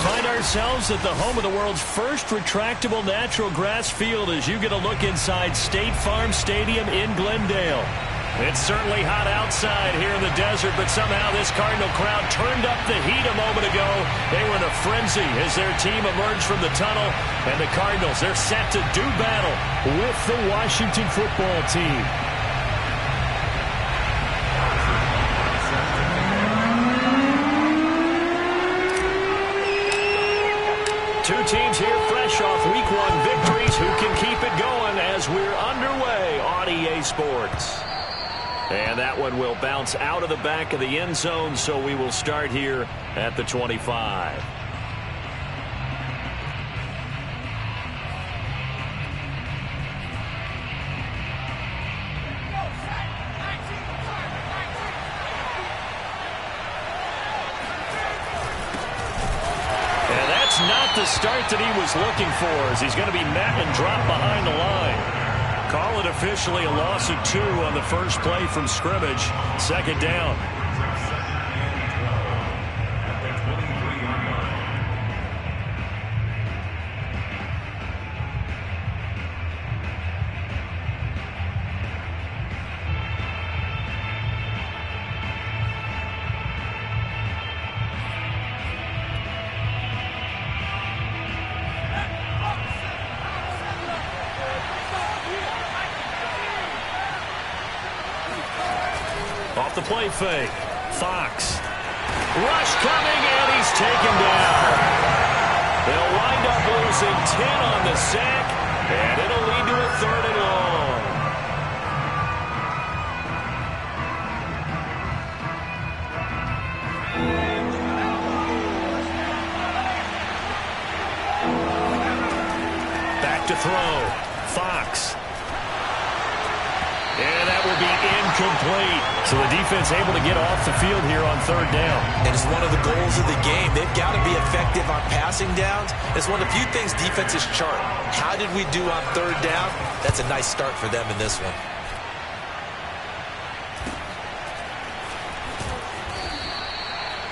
find ourselves at the home of the world's first retractable natural grass field as you get a look inside State Farm Stadium in Glendale. It's certainly hot outside here in the desert, but somehow this Cardinal crowd turned up the heat a moment ago. They were in a frenzy as their team emerged from the tunnel, and the Cardinals, they're set to do battle with the Washington football team. Two teams here fresh off Week 1 victories who can keep it going as we're underway on EA Sports. And that one will bounce out of the back of the end zone, so we will start here at the 25. And that's not the start that he was looking for, as he's going to be met and dropped behind the line. Call it officially a loss of 2 on the first play from scrimmage. Second down. Off the play fake. Fox. Rush coming, and he's taken down. They'll wind up losing 10 on the sack, and it'll lead to a 3rd and long. Back to throw. Fox. And that will be incomplete. So the defense able to get off the field here on 3rd down. And it's one of the goals of the game. They've got to be effective on passing downs. It's one of the few things defenses chart. How did we do on 3rd down? That's a nice start for them in this one.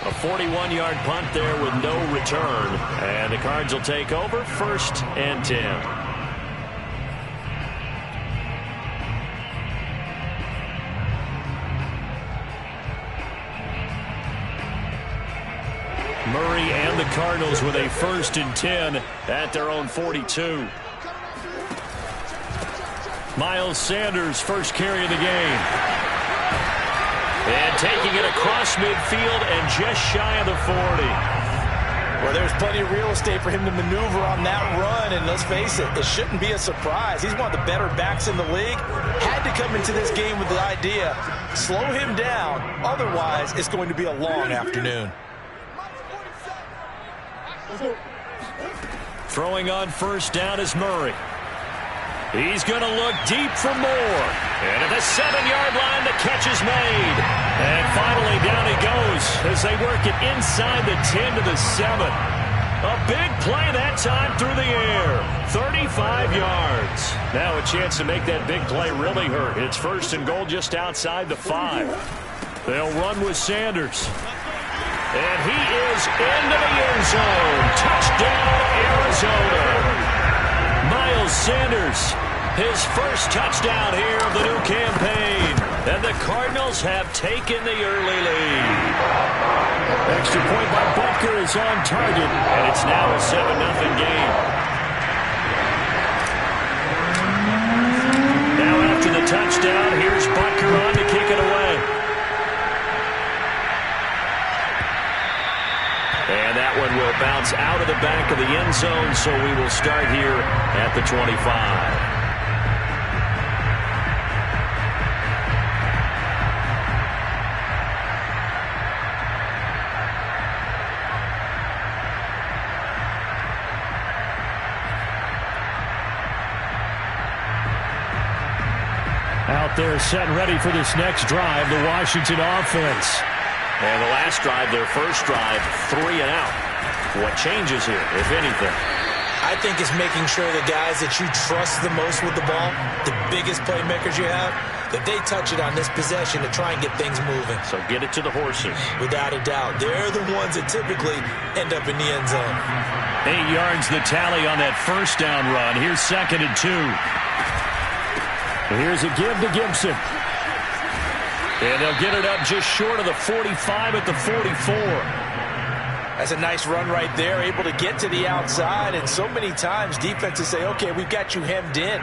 A 41-yard punt there with no return. And the Cards will take over 1st and 10. Murray and the Cardinals with a 1st and 10 at their own 42. Miles Sanders, first carry of the game. And taking it across midfield and just shy of the 40. Well, there's plenty of real estate for him to maneuver on that run, and let's face it, it shouldn't be a surprise. He's one of the better backs in the league. Had to come into this game with the idea, slow him down, otherwise it's going to be a long afternoon. Throwing on 1st down is Murray. He's going to look deep for more. And at the 7-yard line, the catch is made. And finally, down he goes as they work it inside the 10 to the 7. A big play that time through the air. 35 yards. Now a chance to make that big play really hurt. It's 1st and goal just outside the 5. They'll run with Sanders. And he is into the end zone. Touchdown, Arizona. Miles Sanders, his first touchdown here of the new campaign. And the Cardinals have taken the early lead. Extra point by Butker is on target, and it's now a 7-0 game. Now after the touchdown, here's Butker on to kick it away. And that one will bounce out of the back of the end zone, so we will start here at the 25. Out there set and ready for this next drive, the Washington offense. And the last drive, their first drive, 3 and out. What changes here, if anything? I think it's making sure the guys that you trust the most with the ball, the biggest playmakers you have, that they touch it on this possession to try and get things moving. So get it to the horses. Without a doubt. They're the ones that typically end up in the end zone. 8 yards the tally on that first down run. Here's 2nd and 2. Here's a give to Gibson. And they'll get it up just short of the 45 at the 44. That's a nice run right there, able to get to the outside. And so many times defenses say, okay, we've got you hemmed in.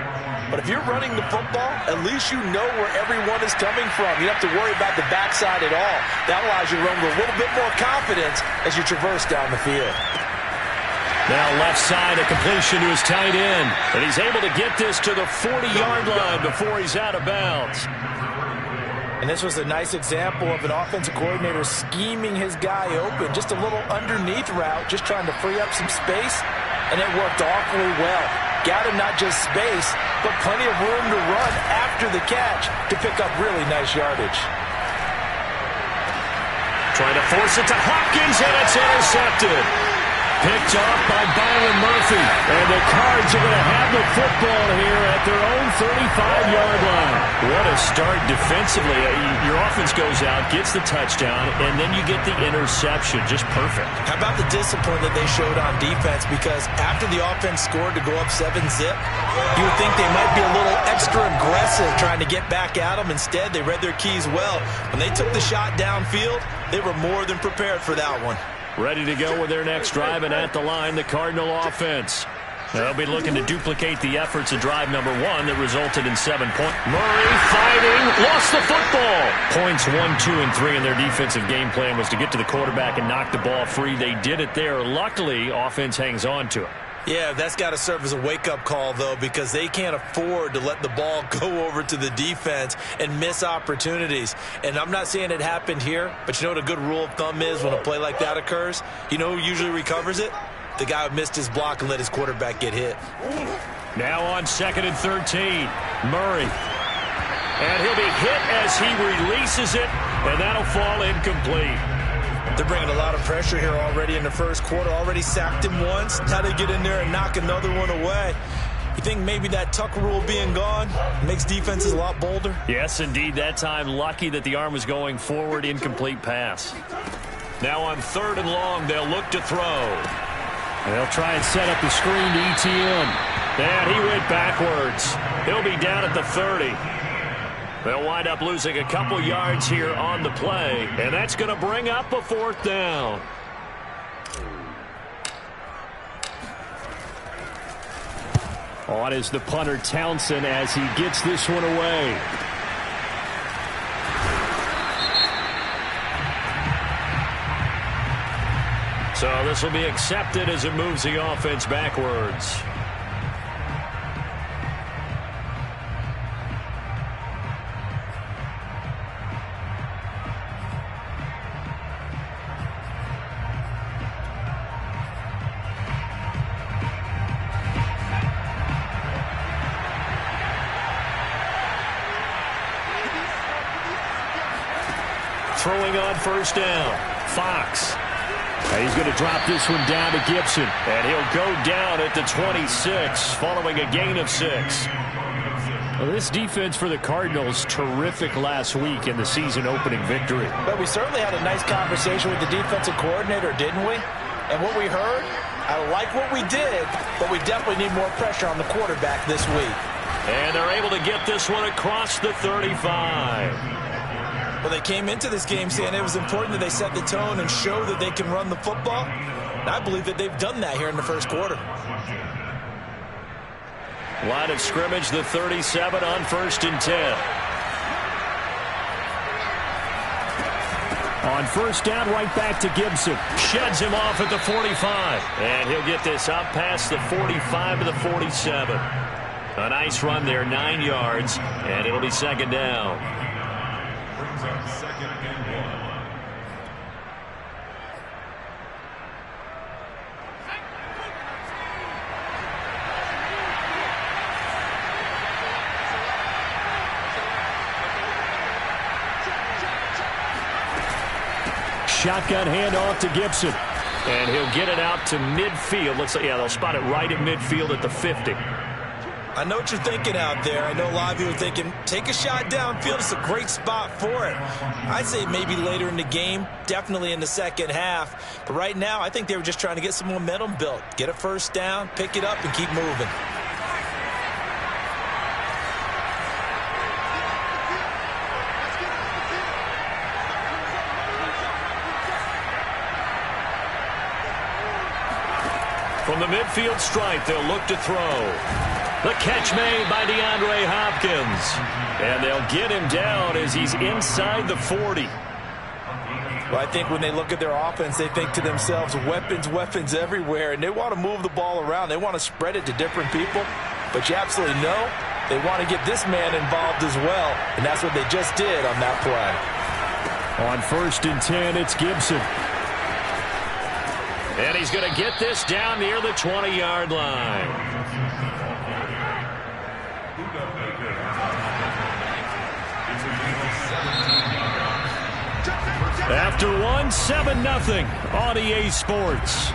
But if you're running the football, at least you know where everyone is coming from. You don't have to worry about the backside at all. That allows you to run with a little bit more confidence as you traverse down the field. Now left side, a completion to his tight end. And he's able to get this to the 40-yard line before he's out of bounds. And this was a nice example of an offensive coordinator scheming his guy open. Just a little underneath route, just trying to free up some space. And it worked awfully well. Got him not just space, but plenty of room to run after the catch to pick up really nice yardage. Trying to force it to Hopkins, and it's intercepted. Picked off by Byron Murphy. And the Cards are going to have the football here at their own 35-yard line. What a start defensively. Your offense goes out, gets the touchdown, and then you get the interception. Just perfect. How about the discipline that they showed on defense? Because after the offense scored to go up 7-zip, you would think they might be a little extra aggressive trying to get back at them. Instead, they read their keys well. When they took the shot downfield, they were more than prepared for that one. Ready to go with their next drive, and at the line, the Cardinal offense. They'll be looking to duplicate the efforts of drive number 1 that resulted in 7 points. Murray fighting, lost the football. Points 1, 2, and 3 in their defensive game plan was to get to the quarterback and knock the ball free. They did it there. Luckily, offense hangs on to it. Yeah, that's got to serve as a wake-up call, though, because they can't afford to let the ball go over to the defense and miss opportunities. And I'm not saying it happened here, but you know what a good rule of thumb is when a play like that occurs? You know who usually recovers it? The guy who missed his block and let his quarterback get hit. Now on 2nd and 13, Murray. And he'll be hit as he releases it, and that'll fall incomplete. They're bringing a lot of pressure here already in the first quarter. Already sacked him once. Now they get in there and knock another one away. You think maybe that Tucker rule being gone makes defenses a lot bolder? Yes, indeed. That time, lucky that the arm was going forward. Incomplete pass. Now on 3rd and long, they'll look to throw. They'll try and set up the screen to ETN. And he went backwards. He'll be down at the 30. They'll wind up losing a couple yards here on the play, and that's going to bring up a 4th down. On is the punter Townsend as he gets this one away. So this will be accepted as it moves the offense backwards. Throwing on 1st down, Fox. And he's going to drop this one down to Gibson. And he'll go down at the 26, following a gain of 6. Well, this defense for the Cardinals, terrific last week in the season-opening victory. But we certainly had a nice conversation with the defensive coordinator, didn't we? And what we heard, I like what we did, but we definitely need more pressure on the quarterback this week. And they're able to get this one across the 35. Well, they came into this game saying it was important that they set the tone and show that they can run the football. And I believe that they've done that here in the first quarter. Line of scrimmage, the 37 on 1st and 10. On 1st down, right back to Gibson. Sheds him off at the 45. And he'll get this up past the 45 to the 47. A nice run there, 9 yards, and it'll be 2nd down. Brings up 2nd and 1. Shotgun handoff to Gibson. And he'll get it out to midfield. Looks like, yeah, they'll spot it right at midfield at the 50. I know what you're thinking out there. I know a lot of you are thinking, take a shot downfield. It's a great spot for it. I'd say maybe later in the game, definitely in the second half. But right now, I think they were just trying to get some momentum built. Get a first down, pick it up, and keep moving. From the midfield stripe, they'll look to throw. The catch made by DeAndre Hopkins. And they'll get him down as he's inside the 40. Well, I think when they look at their offense, they think to themselves, weapons everywhere, and they want to move the ball around. They want to spread it to different people. But you absolutely know they want to get this man involved as well, and that's what they just did on that play. On 1st and 10, it's Gibson. And he's going to get this down near the 20-yard line. After one, 7-0 on EA Sports.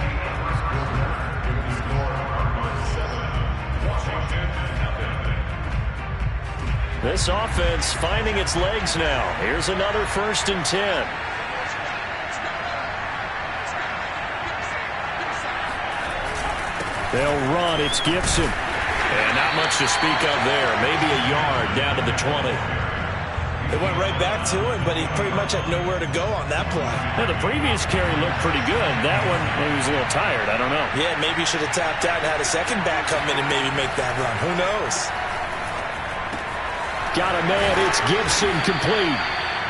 This offense finding its legs now. Here's another 1st and 10. They'll run. It's Gibson. And not much to speak of there. Maybe a yard down to the 20. They went right back to him, but he pretty much had nowhere to go on that play. Yeah, the previous carry looked pretty good. That one, he was a little tired. I don't know. Yeah, maybe he should have tapped out and had a second back come in and maybe make that run. Who knows? Got a man. It's Gibson complete.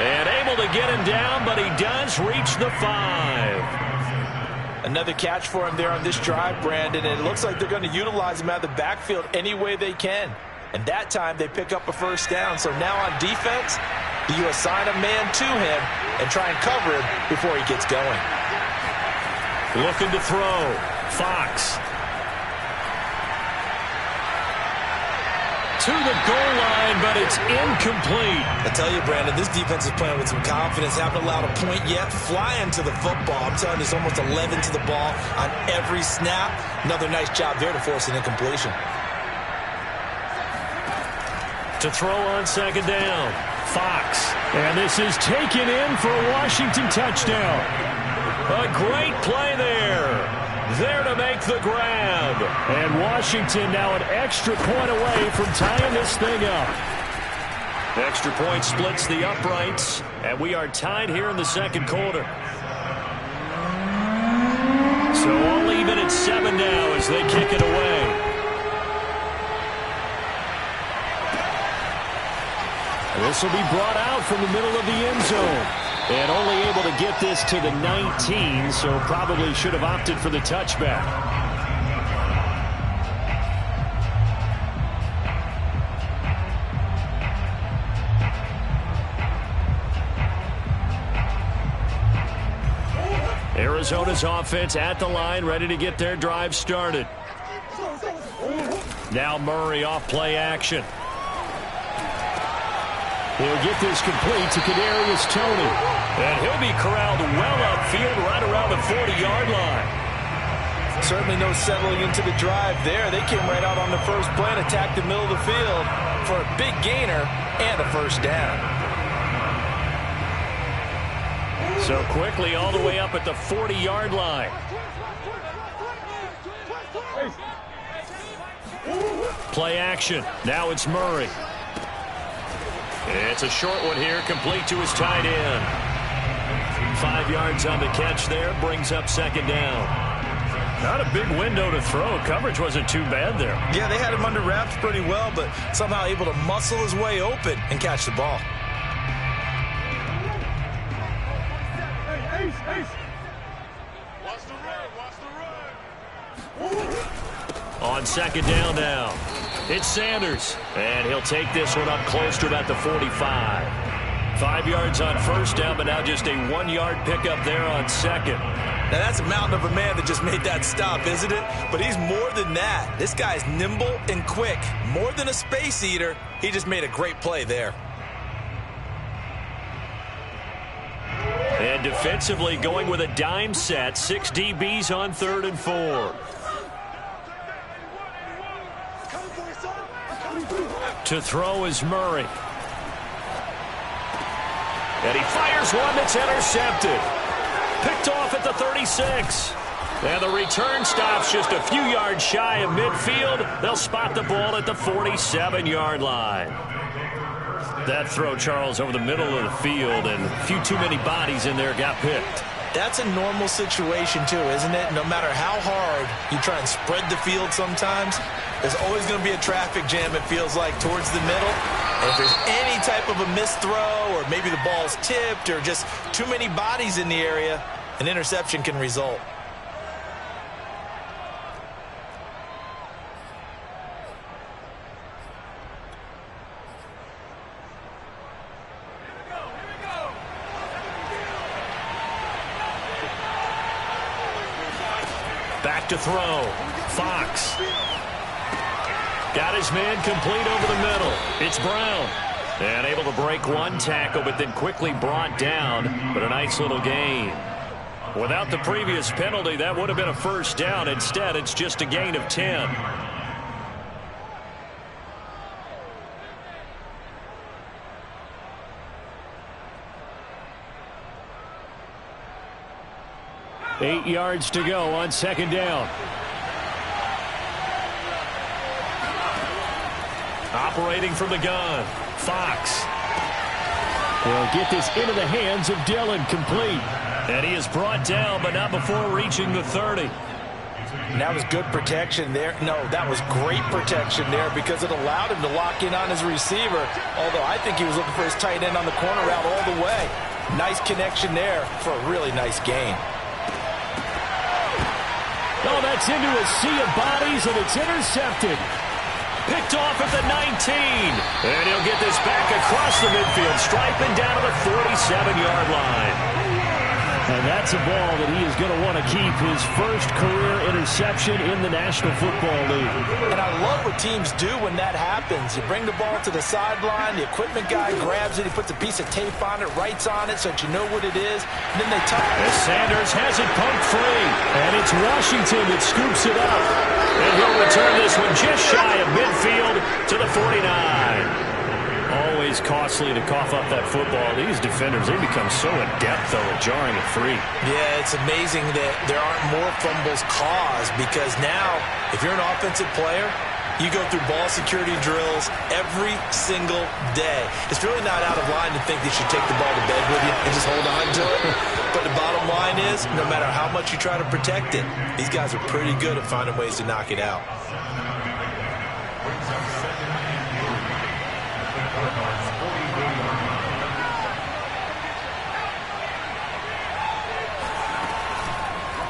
And able to get him down, but he does reach the 5. Another catch for him there on this drive, Brandon, and it looks like they're going to utilize him out of the backfield any way they can. And that time they pick up a first down. So now on defense, you assign a man to him and try and cover him before he gets going. Looking to throw. Fox. To the goal line, but it's incomplete. I tell you, Brandon, this defense is playing with some confidence. Haven't allowed a point yet. Flying to the football. I'm telling you, there's almost 11 to the ball on every snap. Another nice job there to force an incompletion. To throw on 2nd down. Fox. And this is taken in for a Washington touchdown. A great play there. There to make the grab. And Washington now an extra point away from tying this thing up. Extra point splits the uprights. And we are tied here in the 2nd quarter. So all even at 7 now as they kick it away. This will be brought out from the middle of the end zone. And only able to get this to the 19, so probably should have opted for the touchback. Arizona's offense at the line, ready to get their drive started. Now Murray off play action. He'll get this complete to Kadarius Toney. And he'll be corralled well upfield right around the 40-yard line. Certainly no settling into the drive there. They came right out on the first play and attacked the middle of the field for a big gainer and a first down. So quickly all the way up at the 40-yard line. Play action. Now it's Murray. It's a short one here, complete to his tight end. 5 yards on the catch there, brings up 2nd down. Not a big window to throw. Coverage wasn't too bad there. Yeah, they had him under wraps pretty well, but somehow able to muscle his way open and catch the ball. On 2nd down now. It's Sanders, and he'll take this one up close to about the 45. 5 yards on 1st down, but now just a 1-yard pickup there on 2nd. Now that's a mountain of a man that just made that stop, isn't it? But he's more than that. This guy's nimble and quick. More than a space eater, he just made a great play there. And defensively going with a dime set. 6 DBs on 3rd and 4. To throw is Murray. And he fires one that's intercepted. Picked off at the 36. And the return stops just a few yards shy of midfield. They'll spot the ball at the 47-yard line. That throw, Charles, over the middle of the field, and a few too many bodies in there got picked. That's a normal situation, too, isn't it? No matter how hard you try and spread the field sometimes, there's always going to be a traffic jam, it feels like, towards the middle. And if there's any type of a missed throw, or maybe the ball's tipped, or just too many bodies in the area, an interception can result. Back to throw. Fox. Got his man complete over the middle. It's Brown. And able to break one tackle, but then quickly brought down. But a nice little gain. Without the previous penalty, that would have been a first down. Instead, it's just a gain of 10. Eight yards to go on second down. Operating from the gun, Fox. He'll get this into the hands of Dillon, complete. And he is brought down, but not before reaching the 30. And that was good protection there. No, that was great protection there because it allowed him to lock in on his receiver. Although I think he was looking for his tight end on the corner route all the way. Nice connection there for a really nice gain. Oh, that's into a sea of bodies, and it's intercepted. Picked off at the 19. And he'll get this back across the midfield, striping down to the 47-yard line. And that's a ball that he is going to want to keep, his first career interception in the National Football League. And I love what teams do when that happens. You bring the ball to the sideline, the equipment guy grabs it, he puts a piece of tape on it, writes on it so that you know what it is, and then they touch it. As Sanders has it pumped free, and it's Washington that scoops it up. And he'll return this one just shy of midfield to the 49. Always costly to cough up that football. These defenders, they become so adept, though, at jarring it free. Yeah, it's amazing that there aren't more fumbles caused because now, if you're an offensive player, you go through ball security drills every single day. It's really not out of line to think that you should take the ball to bed with you and just hold on to it. But the bottom line is, no matter how much you try to protect it, these guys are pretty good at finding ways to knock it out.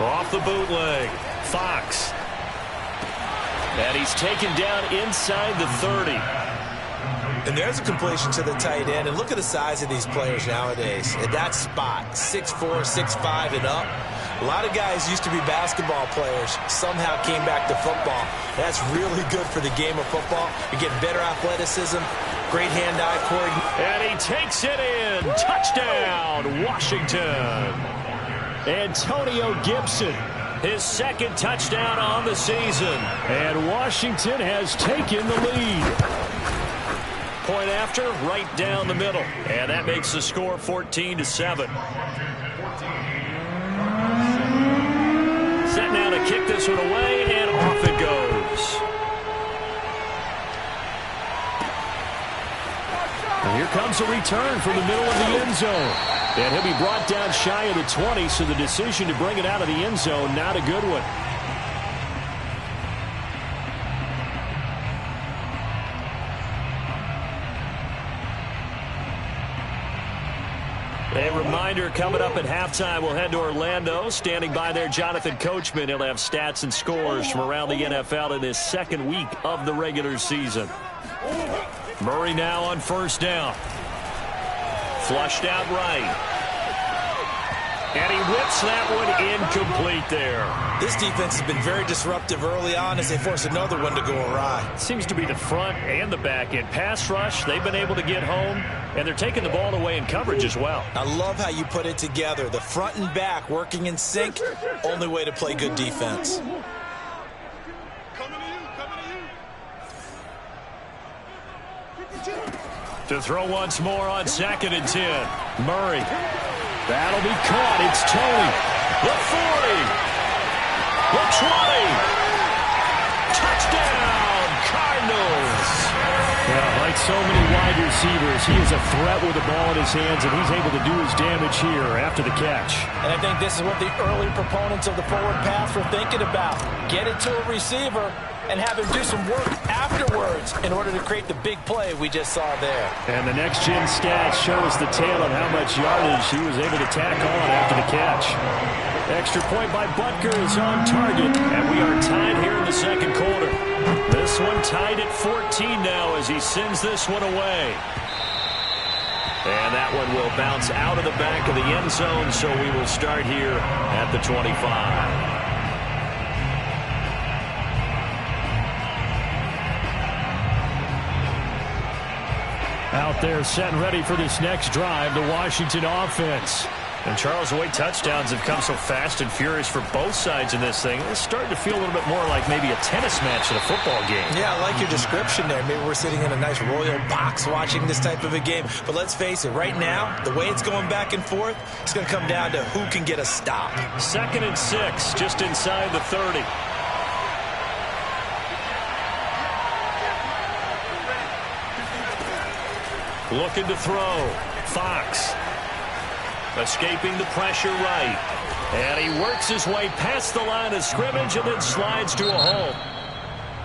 Off the bootleg, Fox. And he's taken down inside the 30. And there's a completion to the tight end. And look at the size of these players nowadays. At that spot, 6'4", 6'5", and up. A lot of guys used to be basketball players, somehow came back to football. That's really good for the game of football. You're getting better athleticism, great hand-eye coordination. And he takes it in. Touchdown, Washington. Antonio Gibson, his second touchdown on the season. And Washington has taken the lead. Point after, right down the middle. And that makes the score 14-7. Set now to kick this one away, and off it goes. And here comes a return from the middle of the end zone. And he'll be brought down shy of the 20, so the decision to bring it out of the end zone, not a good one. A reminder, coming up at halftime, we'll head to Orlando. Standing by there, Jonathan Coachman. He'll have stats and scores from around the NFL in this second week of the regular season. Murray now on first down. Flushed out right. And he whips that one incomplete there. This defense has been very disruptive early on as they force another one to go awry. Seems to be the front and the back end. Pass rush, they've been able to get home, and they're taking the ball away in coverage as well. I love how you put it together. The front and back working in sync, only way to play good defense. To throw once more on 2nd and 10. Murray. That'll be caught. It's Tony. The 40. The 20. Touchdown, Cardinals. Yeah, like so many wide receivers, he is a threat with the ball in his hands, and he's able to do his damage here after the catch. And I think this is what the early proponents of the forward pass were thinking about. Get it to a receiver and have him do some work afterwards in order to create the big play we just saw there. And the next-gen stats show us the tale of how much yardage he was able to tack on after the catch. Extra point by Butker is on target, and we are tied here in the second quarter. This one tied at 14 now as he sends this one away. And that one will bounce out of the back of the end zone, so we will start here at the 25. Out there set and ready for this next drive, the Washington offense. And Charles, the way touchdowns have come so fast and furious for both sides in this thing, it's starting to feel a little bit more like maybe a tennis match in a football game. Yeah, I like your description there. Maybe we're sitting in a nice royal box watching this type of a game. But let's face it, right now, the way it's going back and forth, it's going to come down to who can get a stop. 2nd and 6, just inside the 30. Looking to throw. Fox. Escaping the pressure right. And he works his way past the line of scrimmage and then slides to a hole.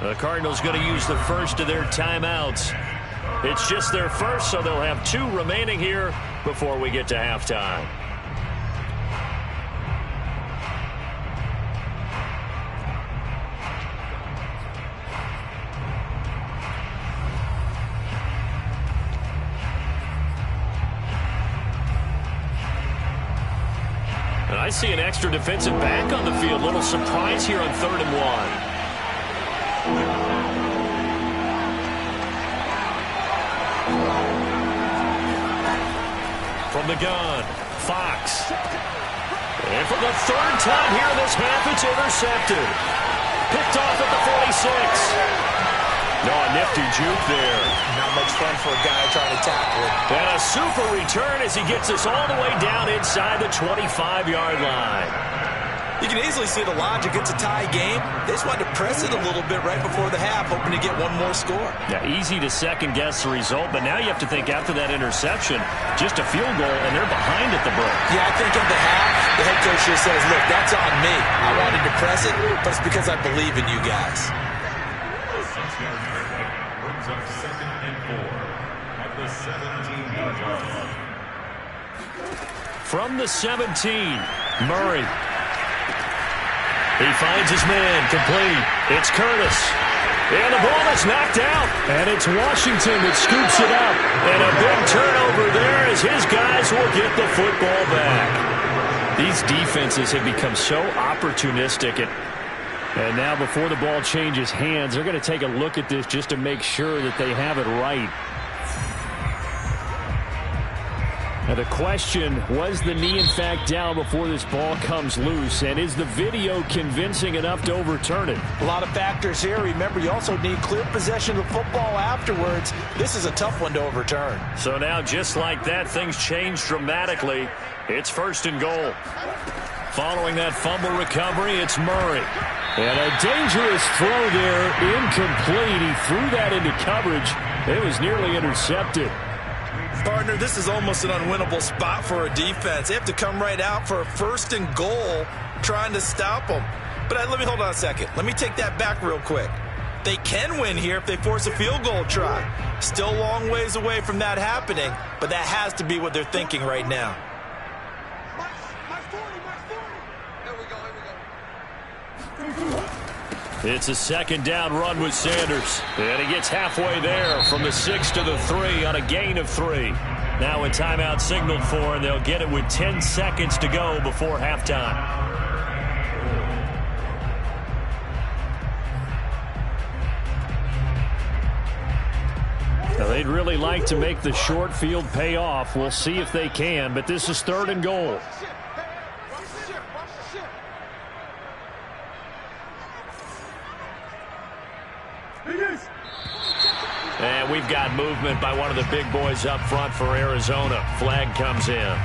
The Cardinals going to use the first of their timeouts. It's just their first, so they'll have 2 remaining here before we get to halftime. I see an extra defensive back on the field. Little surprise here on 3rd and 1. From the gun, Fox. And for the 3rd time here in this half, it's intercepted. Picked off at the 46. No, a nifty juke there. Not much fun for a guy trying to tackle it. And a super return as he gets us all the way down inside the 25-yard line. You can easily see the logic. It's a tie game. They just wanted to press it a little bit right before the half, hoping to get one more score. Yeah, easy to second-guess the result, but now you have to think after that interception, just a field goal, and they're behind at the break. Yeah, I think at the half, the head coach just says, look, that's on me. I wanted to press it, but it's because I believe in you guys. Brings up 2nd and 4 at the 17-yard line. From the 17, Murray. He finds his man, complete. It's Curtis. And the ball is knocked out. And it's Washington that scoops it up. And a big turnover there as his guys will get the football back. These defenses have become so opportunistic. And now before the ball changes hands, they're going to take a look at this just to make sure that they have it right. Now the question, was the knee in fact down before this ball comes loose? And is the video convincing enough to overturn it? A lot of factors here. Remember, you also need clear possession of the football afterwards. This is a tough one to overturn. So now just like that, things change dramatically. It's 1st and goal. Following that fumble recovery, it's Murray. And a dangerous throw there, incomplete. He threw that into coverage. It was nearly intercepted. Partner, this is almost an unwinnable spot for a defense. They have to come right out for a 1st and goal trying to stop them. But let me hold on a second. Let me take that back real quick. They can win here if they force a field goal try. Still a long ways away from that happening, but that has to be what they're thinking right now. It's a 2nd down run with Sanders. And he gets halfway there from the 6 to the 3 on a gain of 3. Now a timeout signaled for, and they'll get it with 10 seconds to go before halftime. Now they'd really like to make the short field pay off. We'll see if they can, but this is 3rd and goal. And we've got movement by one of the big boys up front for Arizona. Flag comes in.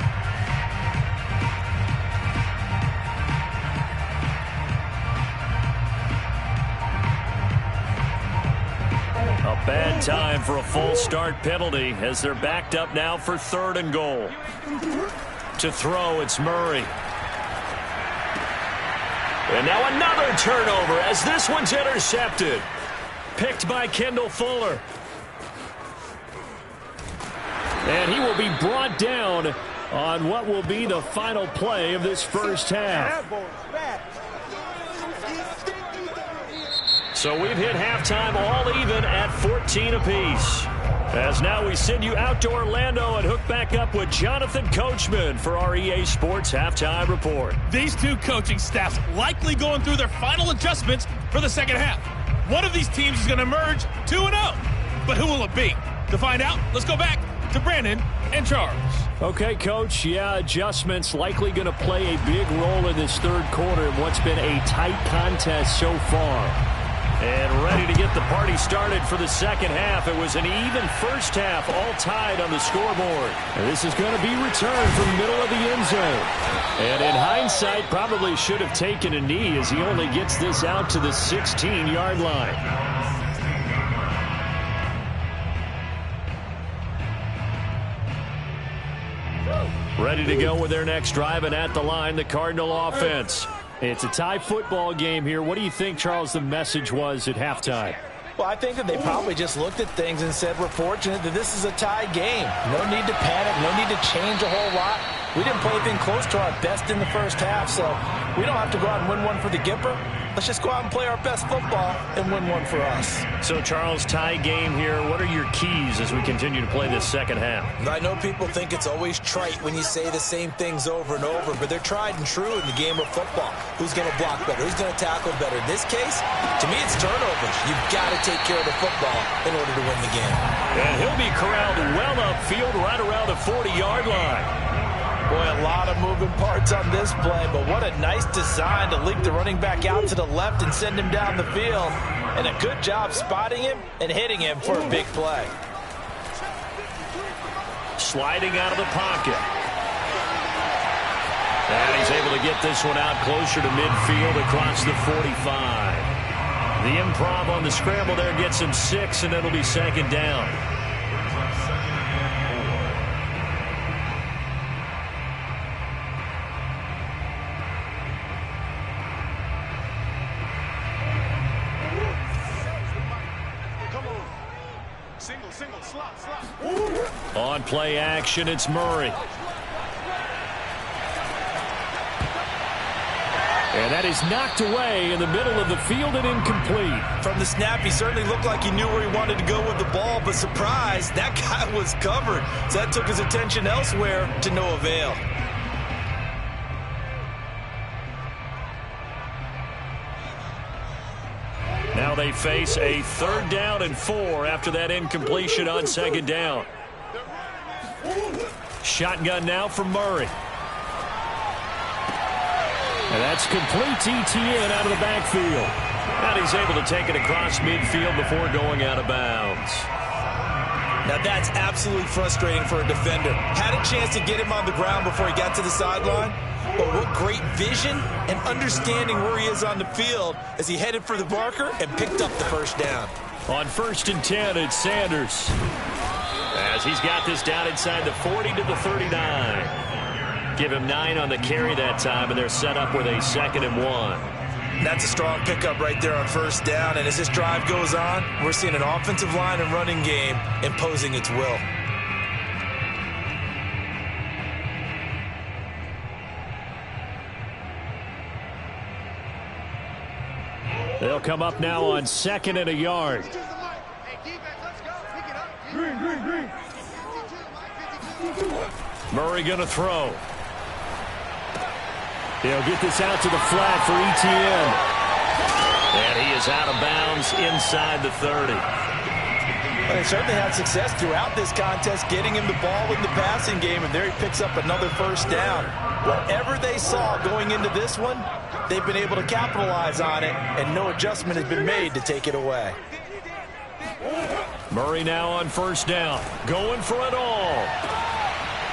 A bad time for a false start penalty as they're backed up now for 3rd and goal. To throw, it's Murray. And now another turnover as this one's intercepted. Picked by Kendall Fuller. And he will be brought down on what will be the final play of this first half. So we've hit halftime all even at 14 apiece. As now we send you out to Orlando and hook back up with Jonathan Coachman for our EA Sports Halftime Report. These two coaching staffs likely going through their final adjustments for the second half. One of these teams is going to emerge 2-0. But who will it be? To find out, let's go back to Brandon and Charles. Okay, Coach. Yeah, adjustments likely going to play a big role in this third quarter in what's been a tight contest so far. And ready to get the party started for the second half. It was an even first half, all tied on the scoreboard. And this is going to be returned from the middle of the end zone. And in hindsight, probably should have taken a knee as he only gets this out to the 16-yard line. Ready to go with their next drive, and at the line, the Cardinal offense. It's a tie football game here. What do you think, Charles, the message was at halftime? Well, I think that they probably just looked at things and said, we're fortunate that this is a tie game. No need to panic, no need to change a whole lot. We didn't play anything close to our best in the first half, so we don't have to go out and win one for the Gipper. Let's just go out and play our best football and win one for us. So, Charles, tie game here. What are your keys as we continue to play this second half? I know people think it's always trite when you say the same things over and over, but they're tried and true in the game of football. Who's going to block better? Who's going to tackle better? In this case, to me, it's turnovers. You've got to take care of the football in order to win the game. And he'll be corralled well upfield right around the 40-yard line. Boy, a lot of moving parts on this play, but what a nice design to leak the running back out to the left and send him down the field. And a good job spotting him and hitting him for a big play. Sliding out of the pocket. And he's able to get this one out closer to midfield across the 45. The improv on the scramble there gets him 6, and it'll be second down. On play action, it's Murray. And that is knocked away in the middle of the field and incomplete. From the snap, he certainly looked like he knew where he wanted to go with the ball, but surprise, that guy was covered. So that took his attention elsewhere to no avail. Now they face a 3rd down and 4 after that incompletion on second down. Shotgun now for Murray. And that's complete to Etienne out of the backfield. And he's able to take it across midfield before going out of bounds. Now that's absolutely frustrating for a defender. Had a chance to get him on the ground before he got to the sideline. But what great vision and understanding where he is on the field as he headed for the marker and picked up the first down. On 1st and 10, it's Sanders. As he's got this down inside the 40 to the 39. Give him 9 on the carry that time, and they're set up with a 2nd and 1. That's a strong pickup right there on 1st down. And as this drive goes on, we're seeing an offensive line and running game imposing its will. They'll come up now on 2nd and a yard. Murray going to throw. He'll get this out to the flat for Etienne. And he is out of bounds inside the 30. Well, they certainly had success throughout this contest getting him the ball in the passing game, and there he picks up another 1st down. Whatever they saw going into this one, they've been able to capitalize on it, and no adjustment has been made to take it away. Murray now on first down, going for it all.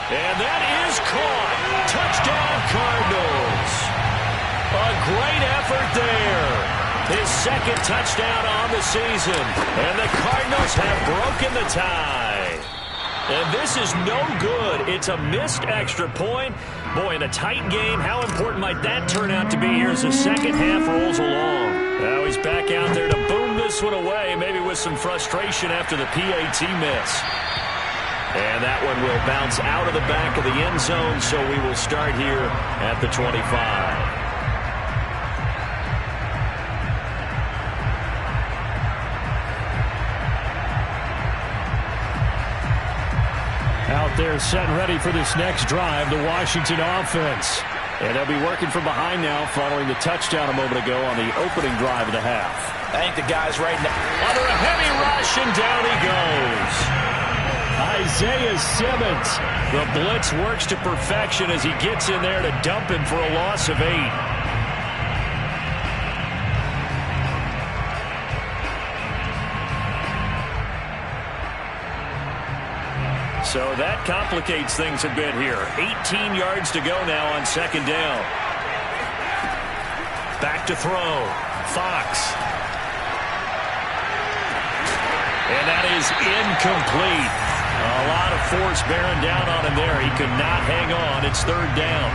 And that is caught. Touchdown, Cardinals. A great effort there. His second touchdown on the season. And the Cardinals have broken the tie. And this is no good. It's a missed extra point. Boy, in a tight game, how important might that turn out to be here as the second half rolls along? Now he's back out there to boom this one away, maybe with some frustration after the PAT miss. And that one will bounce out of the back of the end zone, so we will start here at the 25. Out there set and ready for this next drive, the Washington offense. And they'll be working from behind now following the touchdown a moment ago on the opening drive of the half. I think the guys right now under a heavy rush, and down he goes. Isaiah Simmons. The blitz works to perfection as he gets in there to dump him for a loss of 8. So that complicates things a bit here. 18 yards to go now on second down. Back to throw. Fox. And that is incomplete. A lot of force bearing down on him there. He could not hang on. It's third down.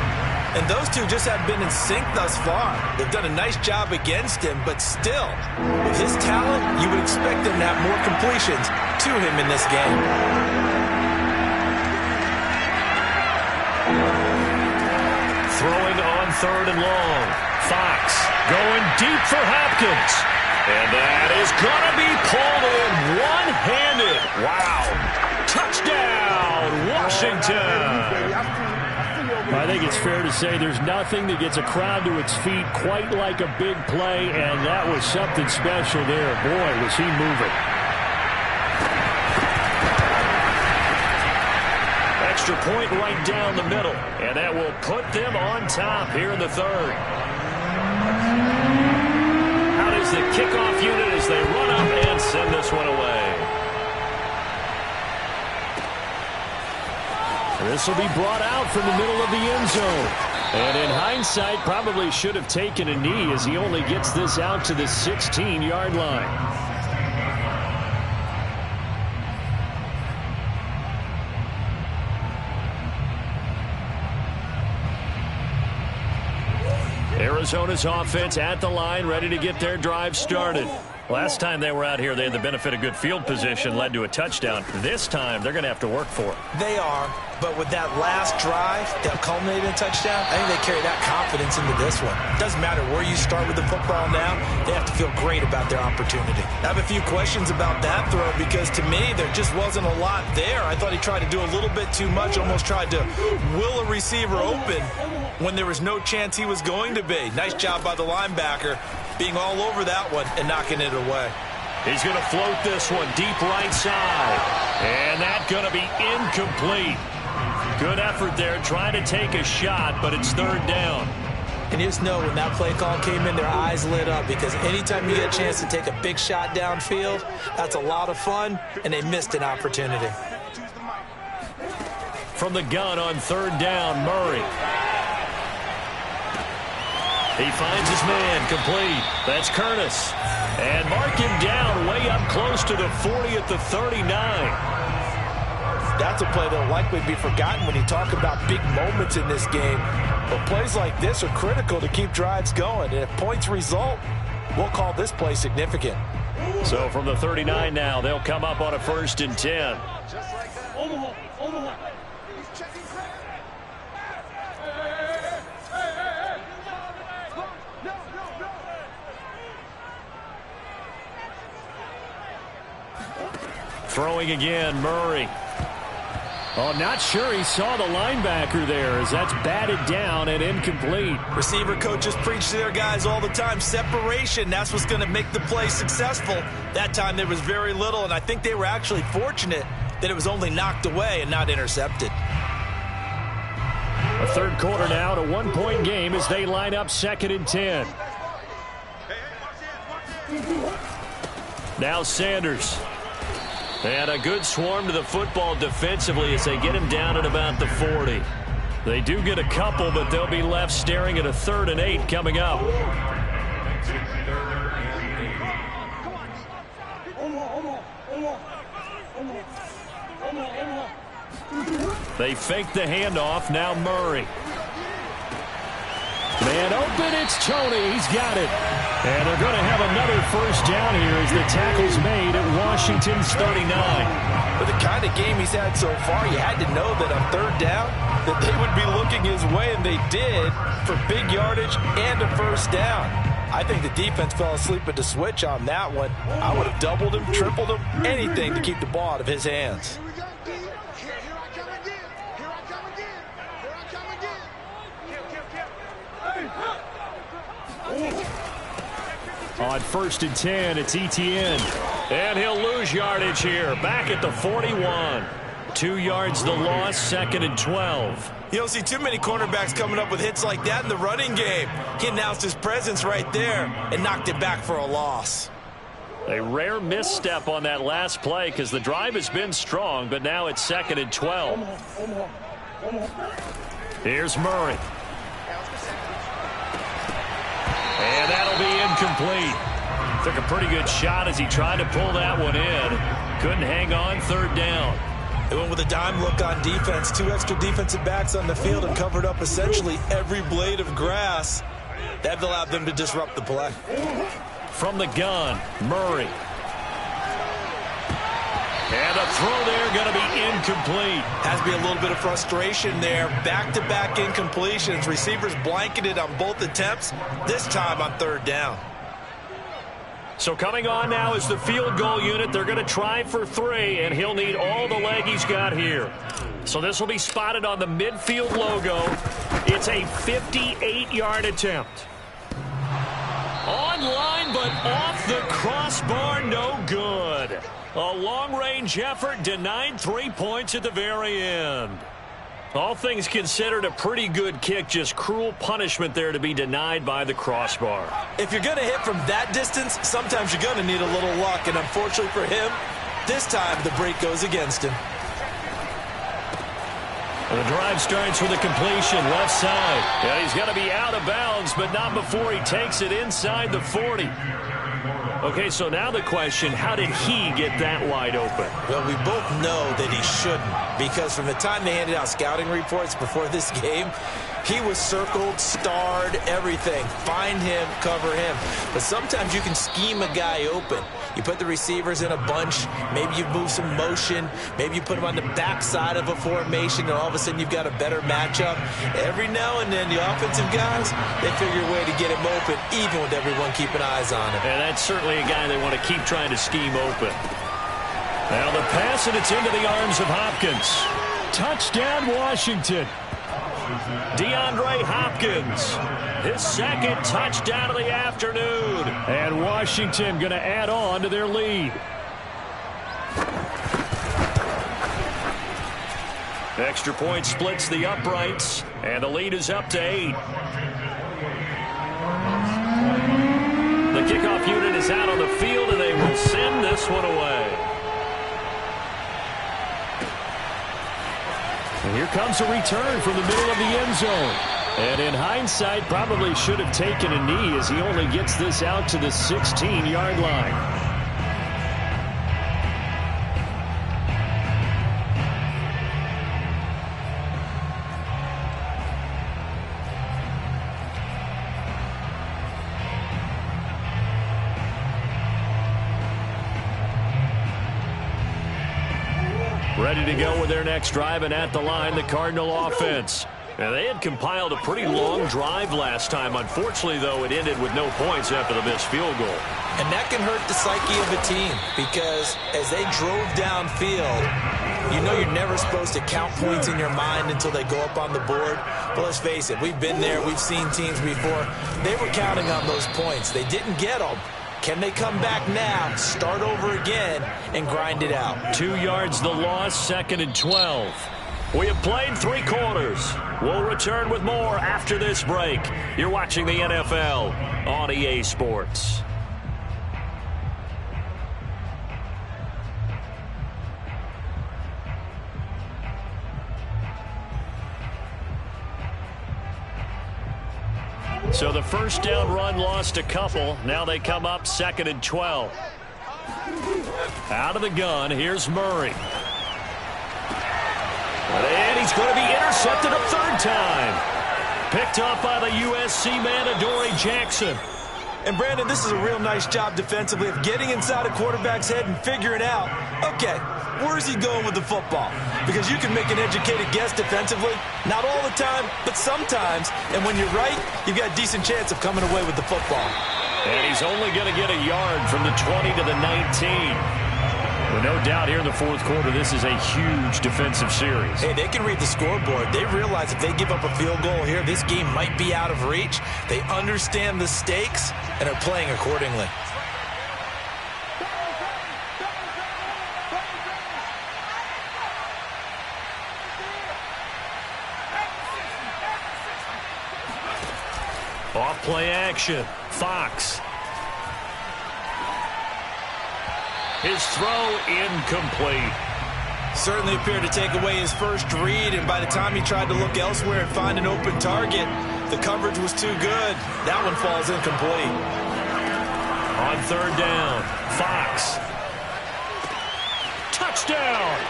And those two just have been in sync thus far. They've done a nice job against him, but still, with his talent, you would expect them to have more completions to him in this game. Throwing on third and long. Fox going deep for Hopkins. And that is going to be pulled in one-handed. Wow. Touchdown, Washington. I think it's fair to say there's nothing that gets a crowd to its feet quite like a big play, and that was something special there. Boy, was he moving. Extra point right down the middle, and that will put them on top here in the third. Out is the kickoff unit as they run up and send this one away. This will be brought out from the middle of the end zone. And in hindsight, probably should have taken a knee as he only gets this out to the 16-yard line. Arizona's offense at the line, ready to get their drive started. Last time they were out here, they had the benefit of good field position, led to a touchdown. This time, they're going to have to work for it. They are, but with that last drive that culminated in a touchdown, I think they carry that confidence into this one. It doesn't matter where you start with the football now, they have to feel great about their opportunity. I have a few questions about that throw because, to me, there just wasn't a lot there. I thought he tried to do a little bit too much, almost tried to will a receiver open when there was no chance he was going to be. Nice job by the linebacker being all over that one and knocking it away. He's going to float this one deep right side. And that's going to be incomplete. Good effort there trying to take a shot, but it's third down. And you just know when that play call came in, their eyes lit up because anytime you get a chance to take a big shot downfield, that's a lot of fun, and they missed an opportunity. From the gun on third down, Murray. He finds his man, complete. That's Curtis. And mark him down way up close to the 40 at the 39. That's a play that will likely be forgotten when you talk about big moments in this game. But plays like this are critical to keep drives going. And if points result, we'll call this play significant. So from the 39 now, they'll come up on a 1st and 10. Throwing again, Murray. Oh, not sure he saw the linebacker there as that's batted down and incomplete. Receiver coaches preach to their guys all the time. Separation, that's what's going to make the play successful. That time there was very little, and I think they were actually fortunate that it was only knocked away and not intercepted. A third quarter now, to 1-point game as they line up 2nd and 10. Now Sanders. And a good swarm to the football defensively as they get him down at about the 40. They do get a couple, but they'll be left staring at a 3rd and 8 coming up. They fake the handoff. Now Murray. Man open, it's Tony. He's got it. And they're going to have another first down here as the tackle's made at Washington's 39. With the kind of game he's had so far, you had to know that on 3rd down that they would be looking his way, and they did, for big yardage and a first down. I think the defense fell asleep at the switch on that one. I would have doubled him, tripled him, anything to keep the ball out of his hands. On 1st and 10, it's Etienne. And he'll lose yardage here. Back at the 41. 2 yards the loss, 2nd and 12. You don't see too many cornerbacks coming up with hits like that in the running game. He announced his presence right there and knocked it back for a loss. A rare misstep on that last play because the drive has been strong, but now it's 2nd and 12. Here's Murray. And that'll be incomplete. Took a pretty good shot as he tried to pull that one in. Couldn't hang on, 3rd down. They went with a dime look on defense. 2 extra defensive backs on the field and covered up essentially every blade of grass. That allowed them to disrupt the play. From the gun, Murray. And a throw there going to be incomplete. Has to be a little bit of frustration there. Back-to-back incompletions. Receivers blanketed on both attempts, this time on 3rd down. So coming on now is the field goal unit. They're going to try for 3, and he'll need all the leg he's got here. So this will be spotted on the midfield logo. It's a 58-yard attempt. Online, but off the crossbar, no good. A long-range effort denied 3 points at the very end. All things considered, a pretty good kick, just cruel punishment there to be denied by the crossbar. If you're going to hit from that distance, sometimes you're going to need a little luck, and unfortunately for him, this time the break goes against him. The drive starts with a completion left side. Yeah, he's got to be out of bounds, but not before he takes it inside the 40. Okay, so now the question, how did he get that wide open? Well, we both know that he shouldn't, because from the time they handed out scouting reports before this game, he was circled, starred, everything. Find him, cover him. But sometimes you can scheme a guy open. You put the receivers in a bunch. Maybe you move some motion. Maybe you put them on the backside of a formation, and all of a sudden you've got a better matchup. Every now and then, the offensive guys, they figure a way to get him open, even with everyone keeping eyes on him. And that's certainly a guy they want to keep trying to scheme open. Now the pass, and it's into the arms of Hopkins. Touchdown, Washington. DeAndre Hopkins, his 2nd touchdown of the afternoon. And Washington going to add on to their lead. Extra point splits the uprights, and the lead is up to 8. The kickoff unit is out on the field, and they will send this one away. And here comes a return from the middle of the end zone. And in hindsight, probably should have taken a knee as he only gets this out to the 16-yard line. Ready to go with their next drive, and at the line, the Cardinal offense. And they had compiled a pretty long drive last time. Unfortunately, though, it ended with no points after the missed field goal. And that can hurt the psyche of a team, because as they drove downfield, you know you're never supposed to count points in your mind until they go up on the board. But let's face it, we've been there. We've seen teams before. They were counting on those points. They didn't get them. Can they come back now, start over again, and grind it out? 2 yards the loss, 2nd and 12. We have played 3 quarters. We'll return with more after this break. You're watching the NFL on EA Sports. So the first down run lost a couple. Now they come up 2nd and 12. Out of the gun, here's Murray. And he's going to be intercepted a 3rd time. Picked off by the USC man, Adoree Jackson. And, Brandon, this is a real nice job defensively of getting inside a quarterback's head and figuring out, okay, where's he going with the football? Because you can make an educated guess defensively. Not all the time, but sometimes. And when you're right, you've got a decent chance of coming away with the football. And he's only going to get a yard from the 20 to the 19. But no doubt here in the 4th quarter, this is a huge defensive series. Hey, they can read the scoreboard. They realize if they give up a field goal here, this game might be out of reach. They understand the stakes and are playing accordingly. Off play action. Fox. His throw incomplete. Certainly appeared to take away his first read, and by the time he tried to look elsewhere and find an open target, the coverage was too good. That one falls incomplete. On 3rd down, Fox. Touchdown!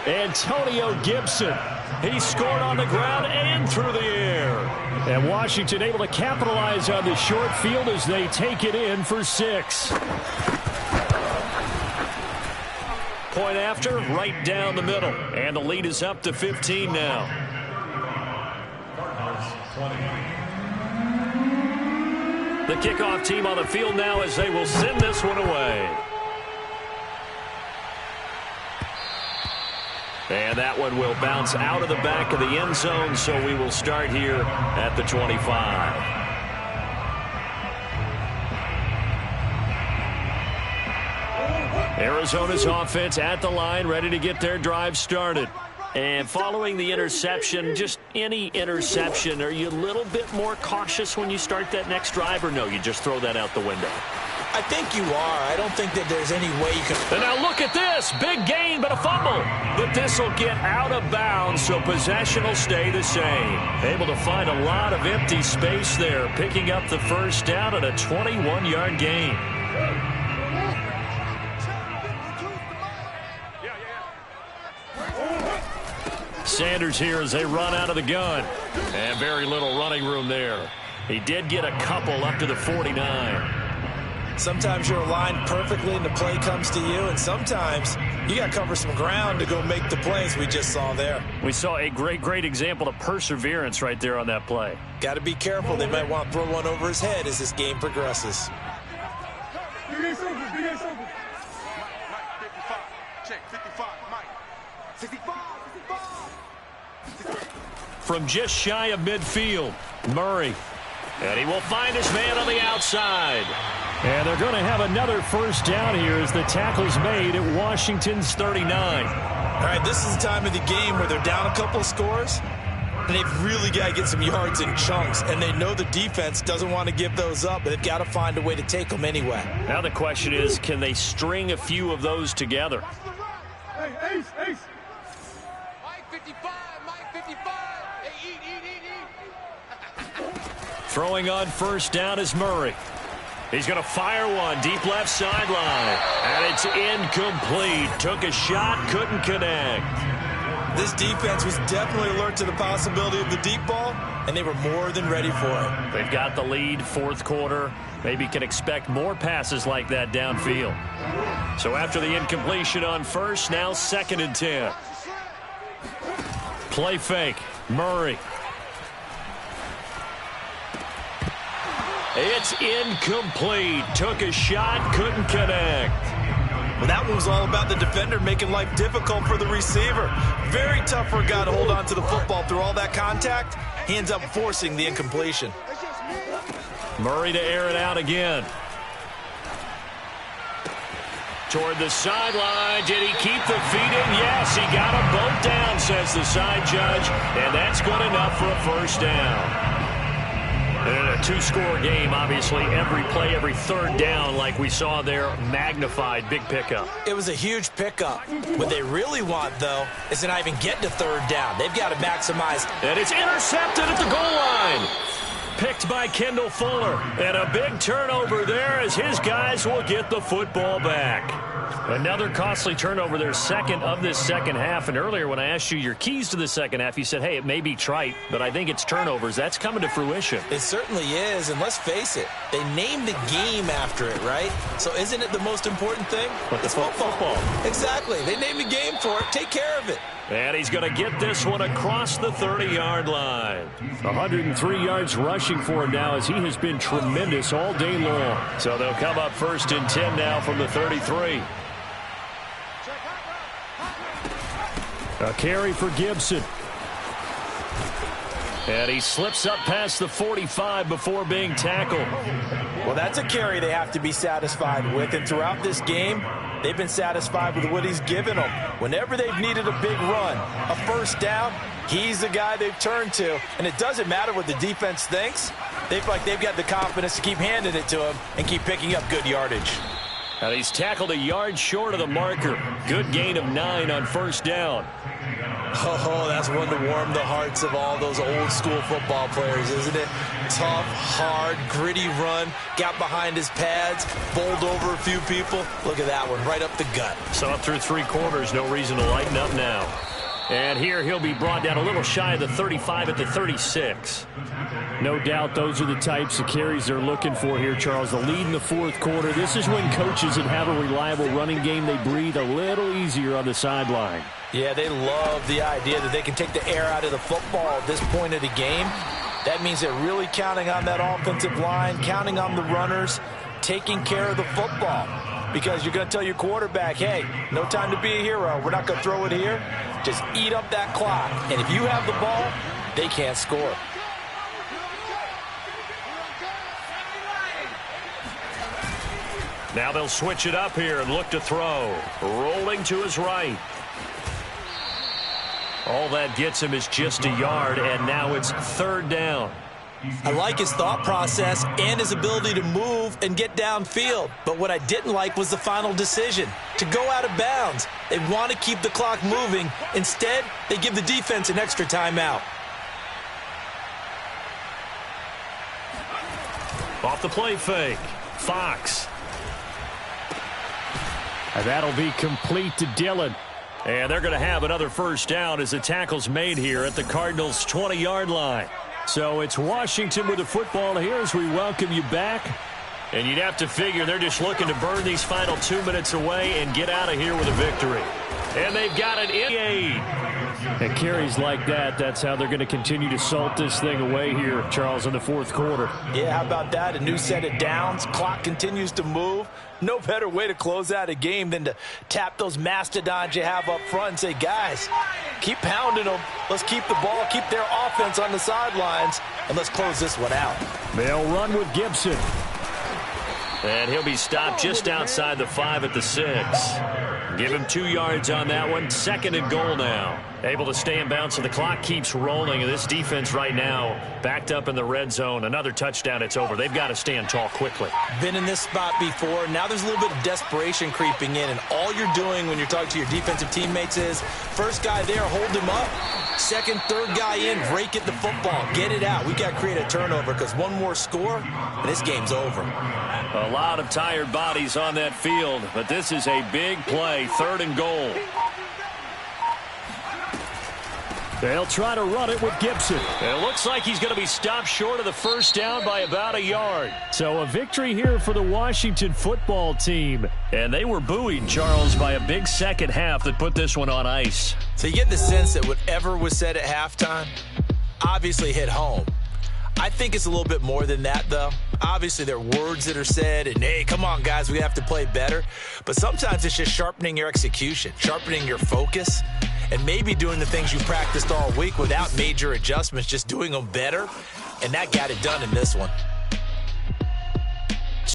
Antonio Gibson. He scored on the ground and through the air. And Washington able to capitalize on the short field as they take it in for 6. Point after, right down the middle. And the lead is up to 15 now. The kickoff team on the field now as they will send this one away. And that one will bounce out of the back of the end zone, so we will start here at the 25. Arizona's offense at the line, ready to get their drive started. And following the interception, just any interception, are you a little bit more cautious when you start that next drive, or no, you just throw that out the window? I think you are. I don't think that there's any way you can. And now look at this. Big gain, but a fumble. But this will get out of bounds, so possession will stay the same. Able to find a lot of empty space there, picking up the first down at a 21-yard gain. Sanders here as they run out of the gun. And very little running room there. He did get a couple up to the 49. Sometimes you're aligned perfectly and the play comes to you, and sometimes you got to cover some ground to go make the plays we just saw there. We saw a great example of perseverance right there on that play. Got to be careful. They might want to throw one over his head as this game progresses. From just shy of midfield, Murray. And he will find his man on the outside. And they're going to have another first down here as the tackle's made at Washington's 39. All right, this is the time of the game where they're down a couple of scores, and they've really got to get some yards in chunks, and they know the defense doesn't want to give those up, but they've got to find a way to take them anyway. Now the question is, can they string a few of those together? Hey, Ace. Mike 55, Mike 55. Hey, eat. Throwing on first down is Murray. He's going to fire one deep left sideline. And it's incomplete. Took a shot, couldn't connect. This defense was definitely alert to the possibility of the deep ball, and they were more than ready for it. They've got the lead, 4th quarter. Maybe can expect more passes like that downfield. So after the incompletion on first, now 2nd and 10. Play fake. Murray. It's incomplete. Took a shot, couldn't connect. Well, that one was all about the defender making life difficult for the receiver. Very tough for a guy to hold on to the football through all that contact. He ends up forcing the incompletion. Murray to air it out again. Toward the sideline. Did he keep the feet in? Yes, he got them both down, says the side judge. And that's good enough for a first down. And in a 2-score game, obviously, every play, every 3rd down, like we saw there, magnified, big pickup. It was a huge pickup. What they really want, though, is to not even get to 3rd down. They've got to maximize. And it's intercepted at the goal line. Picked by by Kendall Fuller. And a big turnover there as his guys will get the football back. Another costly turnover, their second of this second half. And earlier when I asked you your keys to the second half, you said, hey, it may be trite, but I think it's turnovers. That's coming to fruition. It certainly is, and let's face it, they named the game after it, right? So isn't it the most important thing? It's football. Exactly. They named the game for it. Take care of it. And he's going to get this one across the 30-yard line. 103 yards rushing for him now as he has been tremendous all day long. So they'll come up 1st and 10 now from the 33. A carry for Gibson. And he slips up past the 45 before being tackled. Well, that's a carry they have to be satisfied with. And throughout this game, they've been satisfied with what he's given them. Whenever they've needed a big run, a first down, he's the guy they've turned to. And it doesn't matter what the defense thinks. They feel like they've got the confidence to keep handing it to him and keep picking up good yardage. And he's tackled a yard short of the marker. Good gain of 9 on first down. Oh, that's one to warm the hearts of all those old-school football players, isn't it? Tough, hard, gritty run, got behind his pads, bowled over a few people. Look at that one, right up the gut. So up through 3 quarters, no reason to lighten up now. And here he'll be brought down a little shy of the 35 at the 36. No doubt those are the types of carries they're looking for here, Charles. The lead in the 4th quarter. This is when coaches that have a reliable running game, they breathe a little easier on the sideline. Yeah, they love the idea that they can take the air out of the football at this point of the game. That means they're really counting on that offensive line, counting on the runners, taking care of the football. Because you're going to tell your quarterback, hey, no time to be a hero. We're not going to throw it here. Just eat up that clock. And if you have the ball, they can't score. Now they'll switch it up here and look to throw. Rolling to his right. All that gets him is just a yard, and now it's 3rd down. I like his thought process and his ability to move and get downfield. But what I didn't like was the final decision, to go out of bounds. They want to keep the clock moving. Instead, they give the defense an extra timeout. Off the play fake. Fox. And that'll be complete to Dillon. And they're going to have another first down as the tackle's made here at the Cardinals' 20-yard line. So it's Washington with the football here as we welcome you back. And you'd have to figure they're just looking to burn these final 2 minutes away and get out of here with a victory. And they've got it in 8. And carries like that, that's how they're going to continue to salt this thing away here, Charles, in the 4th quarter. Yeah, how about that? A new set of downs. Clock continues to move. No better way to close out a game than to tap those mastodons you have up front and say, guys, keep pounding them. Let's keep the ball, keep their offense on the sidelines, and let's close this one out. They'll run with Gibson. And he'll be stopped just outside the 5 at the 6. Give him 2 yards on that one. 2nd and goal now. Able to stay in bounds, so the clock keeps rolling. And this defense right now backed up in the red zone. Another touchdown, it's over. They've got to stand tall quickly. Been in this spot before. Now there's a little bit of desperation creeping in. And all you're doing when you're talking to your defensive teammates is, first guy there, hold him up. 2nd, 3rd guy in, break at the football. Get it out. We got to create a turnover because one more score, and this game's over. A lot of tired bodies on that field, but this is a big play. 3rd and goal. They'll try to run it with Gibson. It looks like he's going to be stopped short of the first down by about a yard. So a victory here for the Washington football team. And they were buoyed, Charles, by a big second half that put this one on ice. So you get the sense that whatever was said at halftime obviously hit home. I think it's a little bit more than that, though. Obviously, there are words that are said, and, hey, come on, guys, we have to play better. But sometimes it's just sharpening your execution, sharpening your focus, and maybe doing the things you practiced all week without major adjustments, just doing them better. And that got it done in this one.